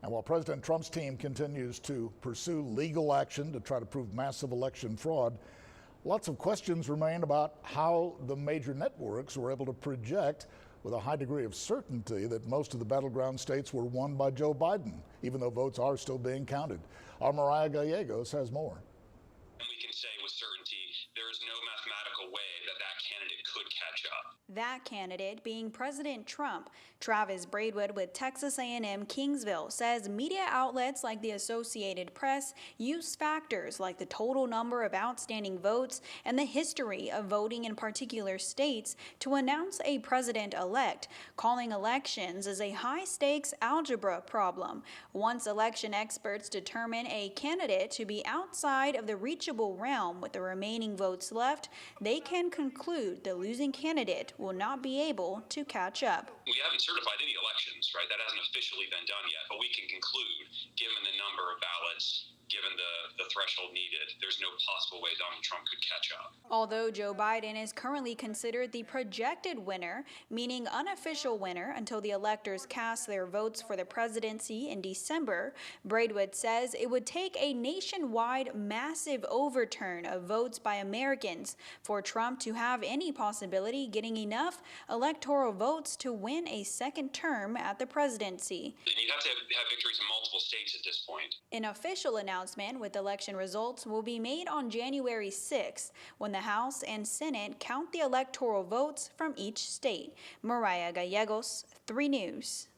And while President Trump's team continues to pursue legal action to try to prove massive election fraud, lots of questions remain about how the major networks were able to project with a high degree of certainty that most of the battleground states were won by Joe Biden, even though votes are still being counted. Our Mariah Gallegos has more. And we can say with certainty there is no mathematical way that that candidate could catch up. That candidate being President Trump. Travis Braidwood with Texas A&M Kingsville says media outlets like the Associated Press use factors like the total number of outstanding votes and the history of voting in particular states to announce a president-elect, calling elections as a high-stakes algebra problem. Once election experts determine a candidate to be outside of the reachable realm with the remaining votes left, they can conclude the losing candidate will not be able to catch up. We haven't certified any elections, right? That hasn't officially been done yet, but we can conclude, given the number of ballots, given the threshold needed, there's no possible way Donald Trump could catch up. Although Joe Biden is currently considered the projected winner, meaning unofficial winner until the electors cast their votes for the presidency in December, Braidwood says it would take a nationwide massive overturn of votes by Americans for Trump to have any possibility getting enough electoral votes to win a second term at the presidency. And you'd have to have victories in multiple states at this point. An official announcement with election results will be made on January 6th when the House and Senate count the electoral votes from each state. Mariah Gallegos, 3 News.